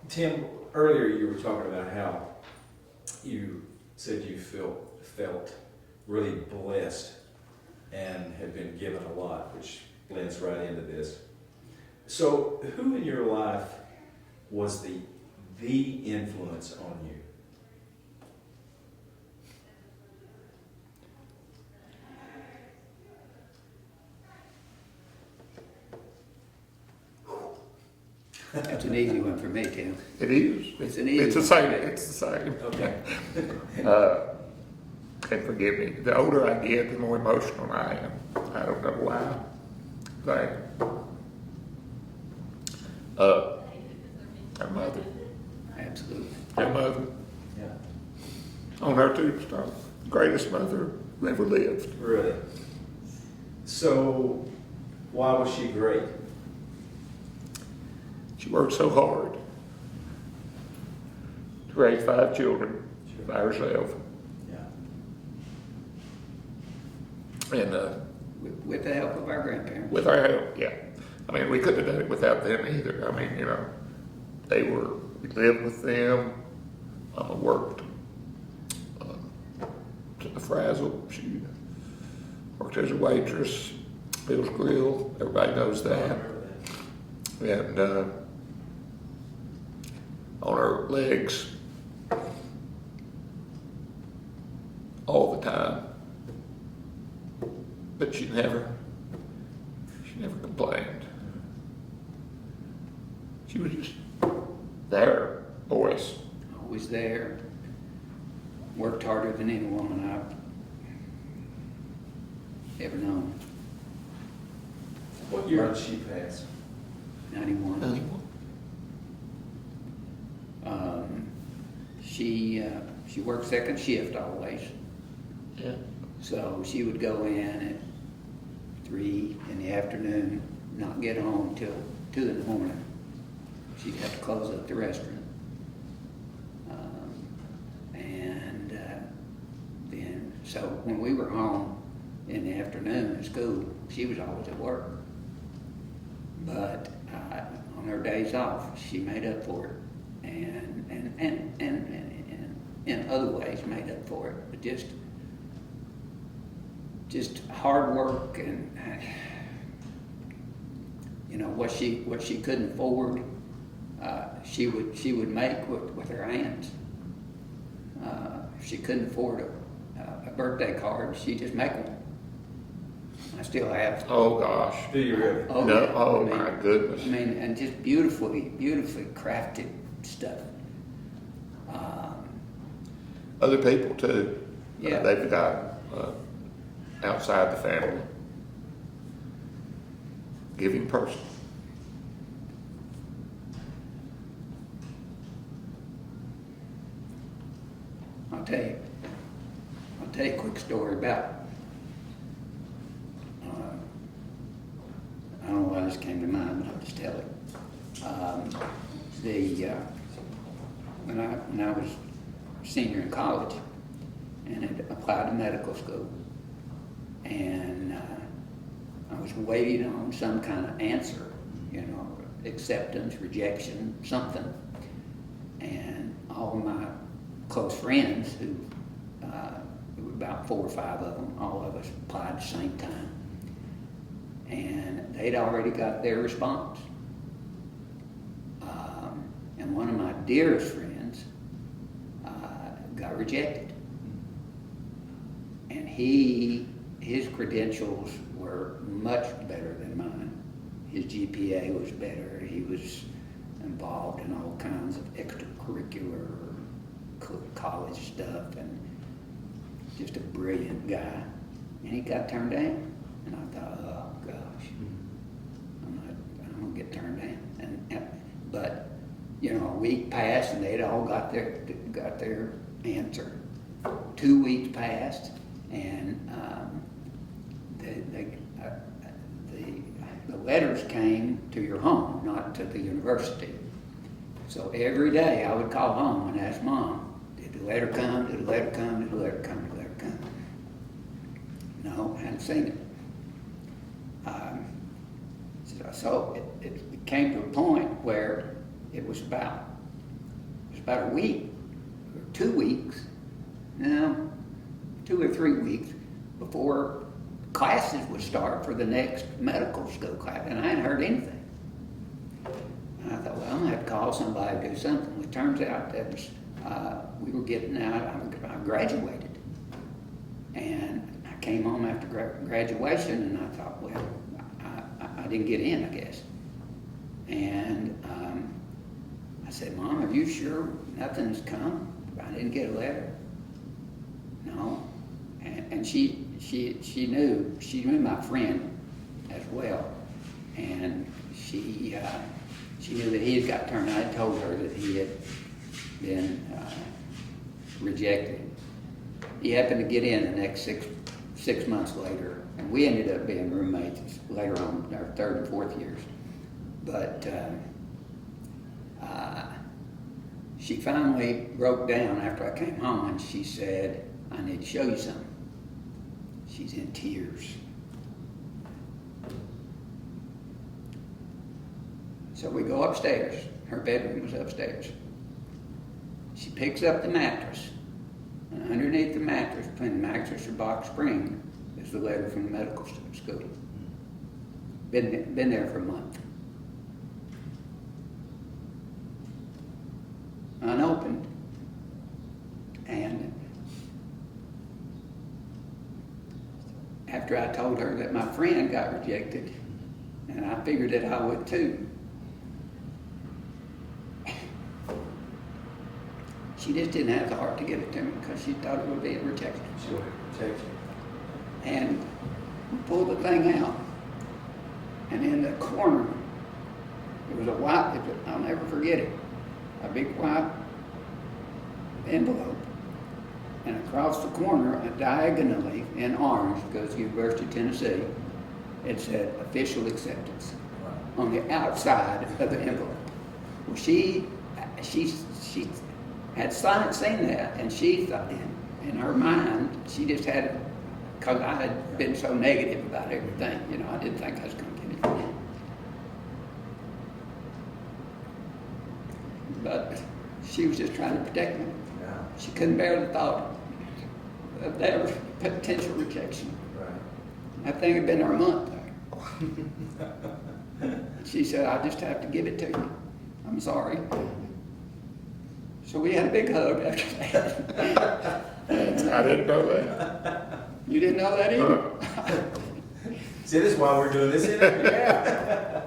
Tim, earlier you were talking about how you said you felt really blessed and had been given a lot, which blends right into this. So, who in your life was the influence on you? That's an easy one for me, Tim. It is. It's an easy It's the one. same. It's the same. Okay. And forgive me, the older I get, the more emotional I am. I don't know why. Like, our mother. Absolutely. Our mother. Yeah. On our tombstone. Greatest mother who ever lived. Really? So, why was she great? She worked so hard to raise 5 children by herself. Yeah. And With the help of our grandparents. with our help, yeah. I mean, we couldn't have done it without them either. I mean, you know, we lived with them, worked to the Frazzle. She worked as a waitress, Bill's Grill, everybody knows I that. remember that. And on her legs all the time. But she never complained. She was just there for us. Always there. Worked harder than any woman I've ever known. What year did she pass? 91. She worked second shift always. Yeah. So she would go in at 3 in the afternoon, not get home till 2 in the morning. She'd have to close up the restaurant. Then, so when we were home in the afternoon at school, she was always at work. But on her days off, she made up for it, and in other ways made up for it. But just hard work and you know what she couldn't afford, she would make with her hands. If she couldn't afford a birthday card, she'd just make one. I still have. Oh gosh. Do you really? Oh, No. yeah. Oh I mean, my goodness. I mean, and just beautifully crafted stuff. Other people too. Yeah. They've got outside the family. Giving person. I'll tell you a quick story about. I don't know why this came to mind, but I'll just tell it. When I was a senior in college and had applied to medical school, and I was waiting on some kind of answer, you know, acceptance, rejection, something, and all of my close friends who there were about 4 or 5 of them, all of us applied at the same time. And they'd already got their response. And one of my dearest friends got rejected. And his credentials were much better than mine. His GPA was better. He was involved in all kinds of extracurricular college stuff, and just a brilliant guy. And he got turned down. And I thought, oh gosh, I'm gonna get turned down. But you know, a week passed and they'd all got their answer. 2 weeks passed, and the letters came to your home, not to the university. So every day I would call home and ask Mom, did the letter come? Did the letter come? Did the letter come? Did the letter come? No, I hadn't seen it. So it came to a point where it was about about a week, or 2 weeks, no, 2 or 3 weeks before classes would start for the next medical school class, and I hadn't heard anything. And I thought, well, I'm gonna have to call somebody to do something. It turns out that we were getting out, I graduated. And I came home after graduation, and I thought, well, I didn't get in, I guess. And I said, Mom, are you sure nothing's come? I didn't get a letter. No. And she knew my friend as well. And she knew that he had got turned. I had told her that he had been rejected. He happened to get in the next six months later, and we ended up being roommates later on, our 3rd and 4th years. But she finally broke down after I came home, and she said, I need to show you something. She's in tears. So we go upstairs. Her bedroom was upstairs. She picks up the mattress, and underneath the mattress, between the mattress and box spring, is the letter from the medical school. Been there for a month. Unopened. And after I told her that my friend got rejected, and I figured that I would too, she just didn't have the heart to give it to me because she thought it would be a rejection. She wanted to protect you. And we pulled the thing out, and in the corner, there was a white, I'll never forget it, a big white envelope. And across the corner, diagonally in orange, goes to University of Tennessee, it said official acceptance on the outside of the envelope. Well, she had seen that, and she thought, in her mind, she just had it, because I had been so negative about everything, you know, I didn't think I was going to get it. But she was just trying to protect me. Yeah. She couldn't bear the thought of their potential rejection. Right. That thing had been there a month. She said, I just have to give it to you. I'm sorry. So we had a big hug after that. I didn't know that. You didn't know that either? See, this is why we're doing this interview. Yeah.